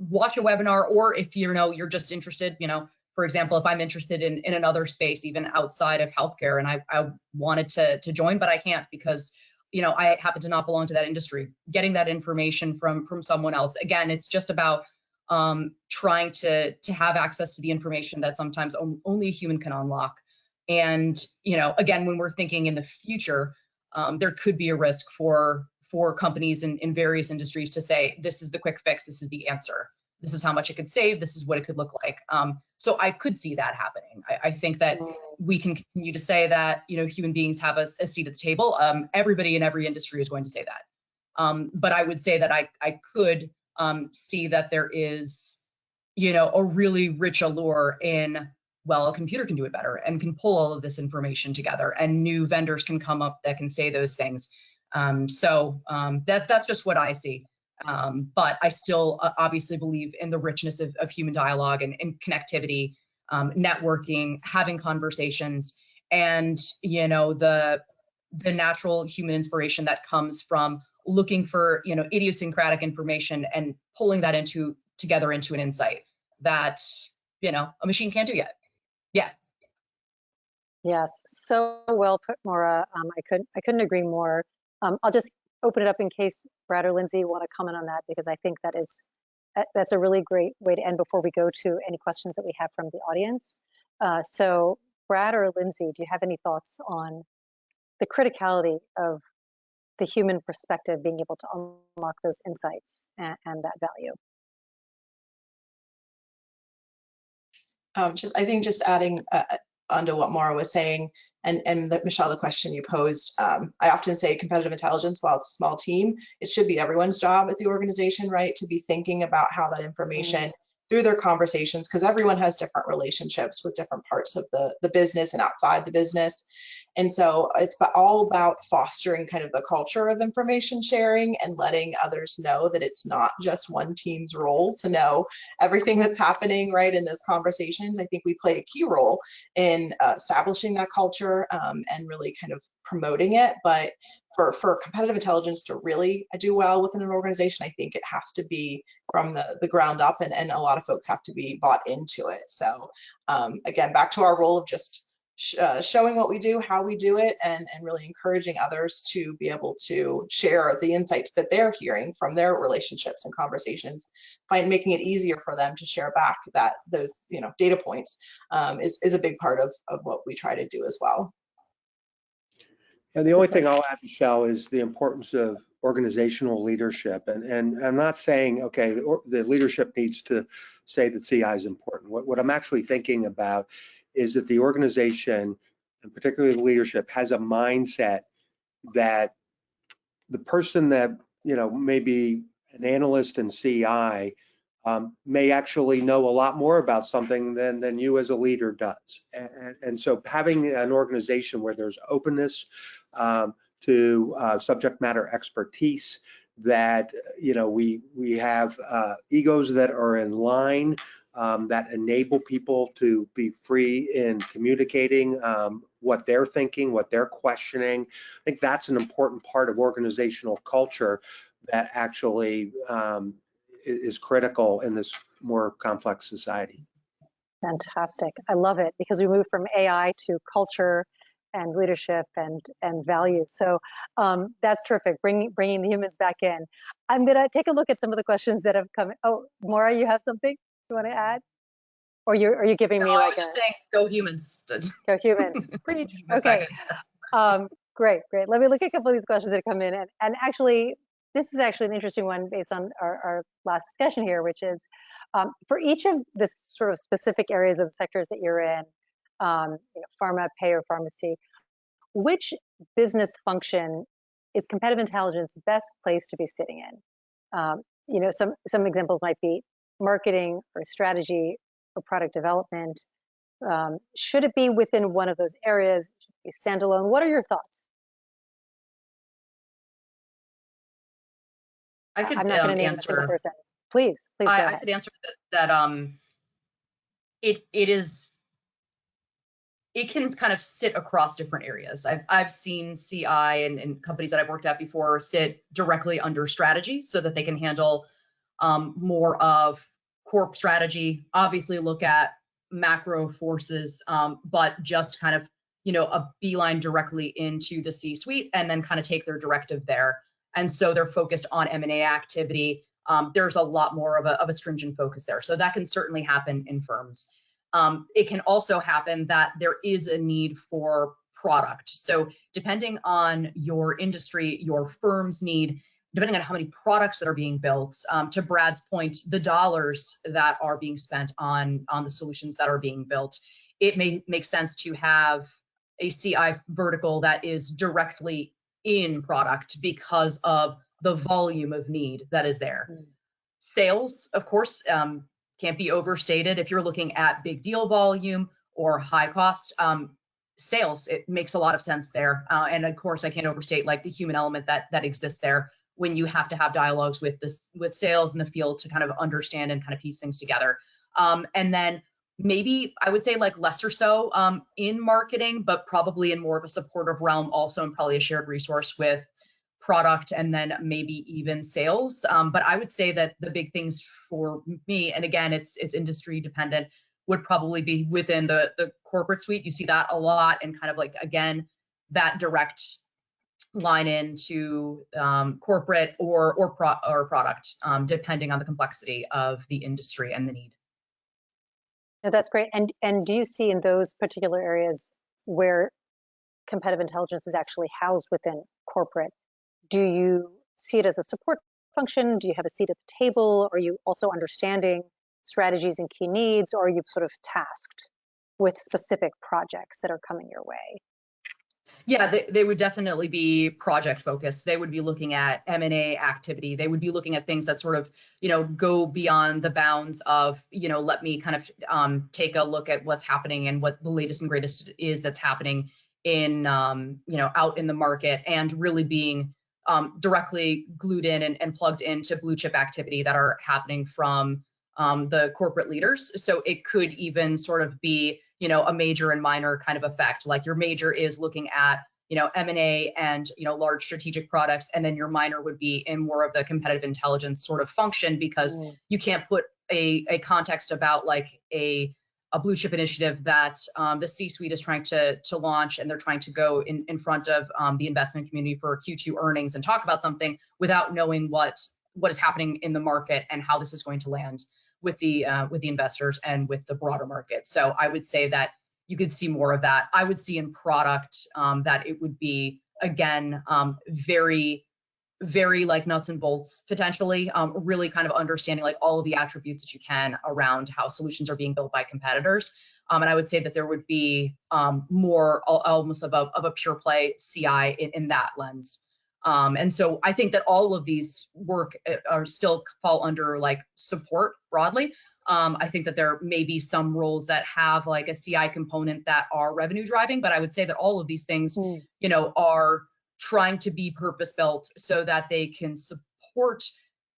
watch a webinar, or if you're just interested, you know, for example, if I'm interested in another space, even outside of healthcare, and I wanted to join, but I can't because, you know, I happen to not belong to that industry. Getting that information from someone else. Again, it's just about trying to have access to the information that sometimes only a human can unlock. And, you know, again, when we're thinking in the future, there could be a risk for companies in various industries to say, this is the quick fix, this is the answer, this is how much it could save, this is what it could look like. So I could see that happening. I think that we can continue to say that, you know, human beings have a seat at the table. Everybody in every industry is going to say that. But I would say that I could see that there is, you know, a really rich allure in, well, a computer can do it better and can pull all of this information together, and new vendors can come up that can say those things. That's just what I see. But I still obviously believe in the richness of human dialogue and connectivity, networking, having conversations, and, you know, the natural human inspiration that comes from looking for, you know, idiosyncratic information and pulling that together into an insight that, you know, a machine can't do yet. Yeah. Yes, so well put, Maura. I couldn't agree more. I'll just open it up in case Brad or Lindsay want to comment on that, because I think that's a really great way to end before we go to any questions that we have from the audience. So Brad or Lindsay, do you have any thoughts on the criticality of the human perspective being able to unlock those insights and that value? I think just adding onto what Maura was saying, and Michelle, the question you posed, I often say competitive intelligence, while it's a small team, it should be everyone's job at the organization, right? To be thinking about how that information through their conversations, because everyone has different relationships with different parts of the business and outside the business. And so it's all about fostering kind of the culture of information sharing and letting others know that it's not just one team's role to know everything that's happening, right, in those conversations. I think we play a key role in establishing that culture and really kind of promoting it. But for competitive intelligence to really do well within an organization, I think it has to be from the ground up, and a lot of folks have to be bought into it. So again, back to our role of just showing what we do, how we do it, and really encouraging others to be able to share the insights that they're hearing from their relationships and conversations, making it easier for them to share back those data points is a big part of what we try to do as well. And the only thing I'll add, Michelle, is the importance of organizational leadership. And I'm not saying, okay, the leadership needs to say that CI is important. What I'm actually thinking about is that the organization, and particularly the leadership, has a mindset that the person that, you know, may be an analyst in CI may actually know a lot more about something than you as a leader does. And so having an organization where there's openness to subject matter expertise, that, you know, we have egos that are in line, that enable people to be free in communicating what they're thinking, what they're questioning. I think that's an important part of organizational culture that actually is critical in this more complex society. Fantastic. I love it, because we move from AI to culture and leadership and values. So that's terrific, bringing the humans back in. I'm going to take a look at some of the questions that have come. Oh, Maura, you have something you want to add? Or are you giving me like I was just saying, go humans. Go humans. Preach. Okay. Great. Let me look at a couple of these questions that have come in. And actually, this is actually an interesting one based on our last discussion here, which is for each of the sort of specific areas of the sectors that you're in, pharma, payer, pharmacy, which business function is competitive intelligence best placed to be sitting in? Some examples might be marketing or strategy or product development. Should it be within one of those areas? Should it be standalone? What are your thoughts? I could I'm not going to name a single person. Please go ahead. I could answer that. It can kind of sit across different areas. I've seen CI and companies that I've worked at before sit directly under strategy so that they can handle more of corp strategy, obviously look at macro forces, but just kind of, a beeline directly into the C-suite and then kind of take their directive there. And so they're focused on M&A activity. There's a lot more of a stringent focus there. So that can certainly happen in firms. It can also happen that there is a need for product. So depending on your industry, your firm's need, depending on how many products that are being built, to Brad's point, the dollars that are being spent on the solutions that are being built, it may make sense to have a CI vertical that is directly in product because of the volume of need that is there. Sales, of course, can't be overstated. If you're looking at big deal volume or high cost sales, it makes a lot of sense there. And of course, I can't overstate like the human element that exists there when you have to have dialogues with sales in the field to kind of understand and kind of piece things together. And then maybe I would say like lesser so in marketing, but probably in more of a supportive realm also, and probably a shared resource with product and then maybe even sales. But I would say that the big things for me, and again, it's industry dependent, would probably be within the corporate suite. You see that a lot, and kind of like, again, that direct line into corporate or product, depending on the complexity of the industry and the need. No, that's great. And do you see in those particular areas where competitive intelligence is actually housed within corporate, do you see it as a support function? Do you have a seat at the table? Are you also understanding strategies and key needs, or are you sort of tasked with specific projects that are coming your way? Yeah, they would definitely be project focused. They would be looking at M&A activity. They would be looking at things that sort of, go beyond the bounds of, let me kind of take a look at what's happening and what the latest and greatest is that's happening in, out in the market, and really being directly glued in and plugged into blue chip activity that are happening from the corporate leaders. So it could even sort of be, a major and minor kind of effect. Like your major is looking at, M&A and, large strategic products. And then your minor would be in more of the competitive intelligence sort of function, because you can't put a context about like a blue chip initiative that the C-suite is trying to launch, and they're trying to go in front of the investment community for Q2 earnings and talk about something without knowing what is happening in the market and how this is going to land with the investors and with the broader market. So I would say that you could see more of that. I would see in product that it would be, again, very, very like nuts and bolts potentially, really kind of understanding like all of the attributes that you can around how solutions are being built by competitors. And I would say that there would be more almost of a pure play CI in that lens. And so I think that all of these work are still fall under like support broadly. I think that there may be some roles that have like a CI component that are revenue driving, but I would say that all of these things, are trying to be purpose built so that they can support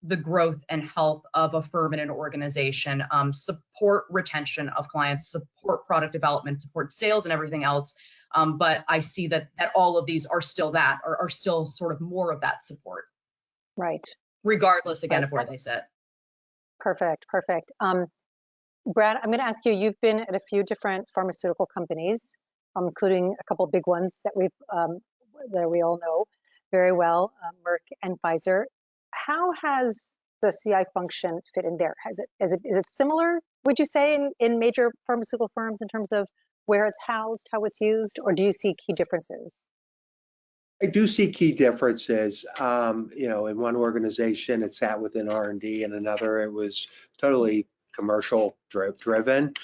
the growth and health of a firm and an organization, support retention of clients, support product development, support sales and everything else. But I see that all of these are still are still sort of more of that support. Right. Regardless, again, of where they sit. Perfect. Brad, I'm going to ask you, you've been at a few different pharmaceutical companies, including a couple of big ones that we all know very well, Merck and Pfizer. How has the CI function fit in there? Is it similar, would you say, in major pharmaceutical firms in terms of where it's housed, how it's used, or do you see key differences? I do see key differences. In one organization, it sat within R&D, and another, it was totally commercial driven.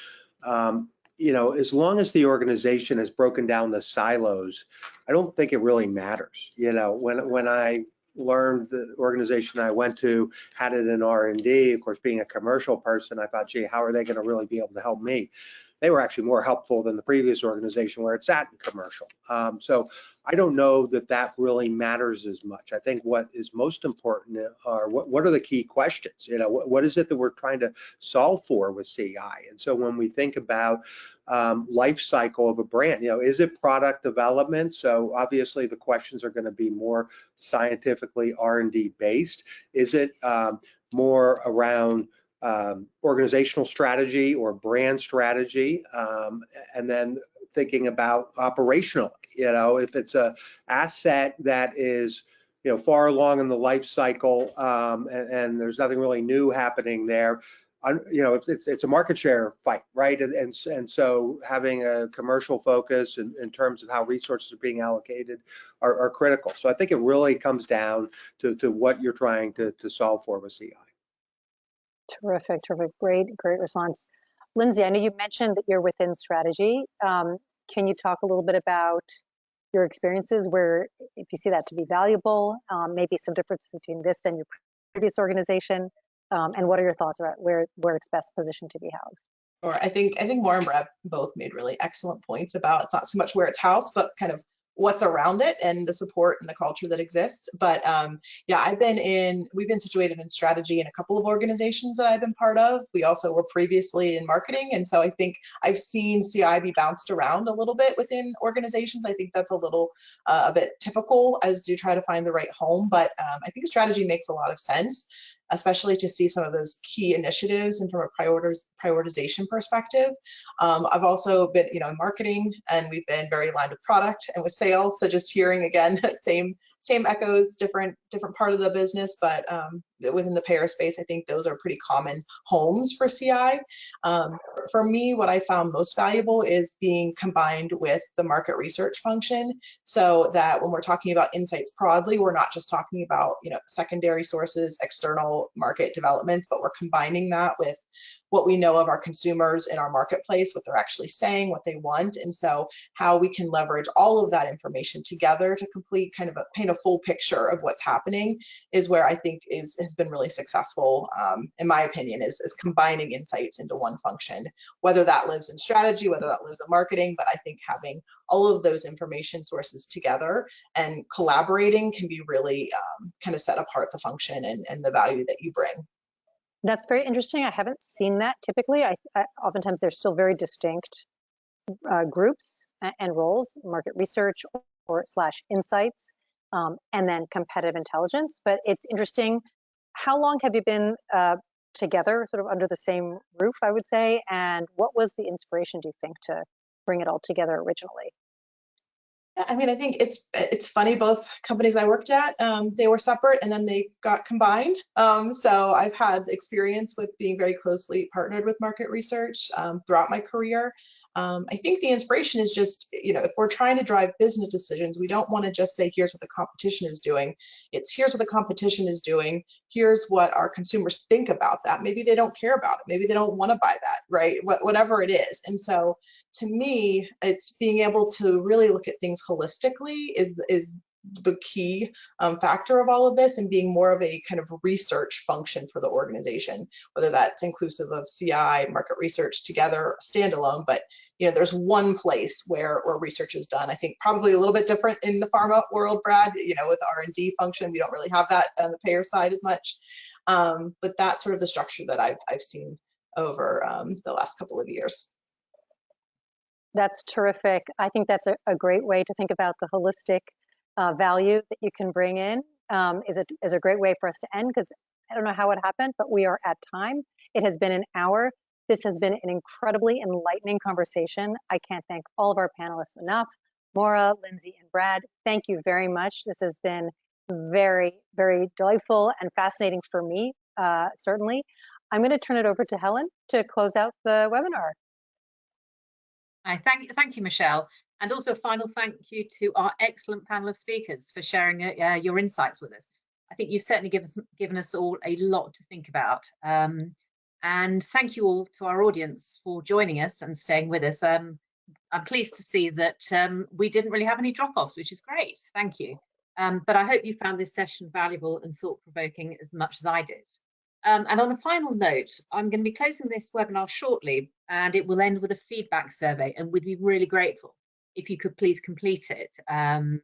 As long as the organization has broken down the silos, I don't think it really matters. When I learned the organization I went to had it in R&D, of course, being a commercial person, I thought, gee, how are they going to really be able to help me? They were actually more helpful than the previous organization where it sat in commercial. So I don't know that that really matters as much. I think what is most important are what are the key questions? What is it that we're trying to solve for with CI? And so when we think about life cycle of a brand, is it product development? So obviously the questions are going to be more scientifically R&D based. Is it more around organizational strategy or brand strategy, and then thinking about operational. If it's a asset that is far along in the life cycle, and there's nothing really new happening there, it's a market share fight, right? And so having a commercial focus in terms of how resources are being allocated are critical. So I think it really comes down to what you're trying to solve for with CI. Terrific, great response. Lindsay, I know you mentioned that you're within strategy. Can you talk a little bit about your experiences where, if you see that to be valuable, maybe some differences between this and your previous organization, and what are your thoughts about where it's best positioned to be housed? Or I think Maura and Brad both made really excellent points about it's not so much where it's housed, but kind of what's around it and the support and the culture that exists. But yeah, we've been situated in strategy in a couple of organizations that I've been part of. We also were previously in marketing. And so I think I've seen CI be bounced around a little bit within organizations. I think that's a bit typical as you try to find the right home. But I think strategy makes a lot of sense, especially to see some of those key initiatives and from a prioritization perspective. I've also been, in marketing, and we've been very aligned with product and with sales. So just hearing again, same echoes, different part of the business, but within the payer space, I think those are pretty common homes for CI. For me, what I found most valuable is being combined with the market research function, so that when we're talking about insights broadly, we're not just talking about secondary sources, external market developments, but we're combining that with what we know of our consumers in our marketplace, what they're actually saying, what they want. And so how we can leverage all of that information together to paint a full picture of what's happening is where I think has been really successful, in my opinion, is combining insights into one function, whether that lives in strategy, whether that lives in marketing. But I think having all of those information sources together and collaborating can be really kind of set apart the function and the value that you bring. That's very interesting. I haven't seen that typically. Oftentimes they're still very distinct groups and roles, market research or / insights, and then competitive intelligence. But it's interesting. How long have you been together, sort of under the same roof, I would say? And what was the inspiration, do you think, to bring it all together originally? I mean, I think it's funny, both companies I worked at, they were separate and then they got combined. So I've had experience with being very closely partnered with market research throughout my career. I think the inspiration is just, if we're trying to drive business decisions, we don't want to just say, here's what the competition is doing. It's here's what the competition is doing. Here's what our consumers think about that. Maybe they don't care about it. Maybe they don't want to buy that, right? Whatever it is. And so to me, it's being able to really look at things holistically is the key factor of all of this, and being more of a kind of research function for the organization, whether that's inclusive of CI, market research together, standalone. But there's one place where research is done. I think probably a little bit different in the pharma world, Brad. With R&D function, we don't really have that on the payer side as much. But that's sort of the structure that I've seen over the last couple of years. That's terrific. I think that's a great way to think about the holistic value that you can bring in. Is a great way for us to end, because I don't know how it happened, but we are at time. It has been an hour. This has been an incredibly enlightening conversation. I can't thank all of our panelists enough. Maura, Lindsay, and Brad, thank you very much. This has been very, very delightful and fascinating for me, certainly. I'm going to turn it over to Helen to close out the webinar. Thank you, Michelle. And also a final thank you to our excellent panel of speakers for sharing your insights with us. I think you've certainly given us all a lot to think about. And thank you all to our audience for joining us and staying with us. I'm pleased to see that we didn't really have any drop-offs, which is great. Thank you. But I hope you found this session valuable and thought-provoking as much as I did. And on a final note, I'm going to be closing this webinar shortly, and it will end with a feedback survey, and we'd be really grateful if you could please complete it and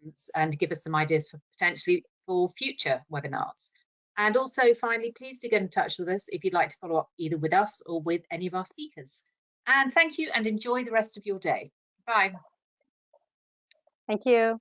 give us some ideas for potentially for future webinars. And also, finally, please do get in touch with us if you'd like to follow up either with us or with any of our speakers. And thank you, and enjoy the rest of your day. Bye. Thank you.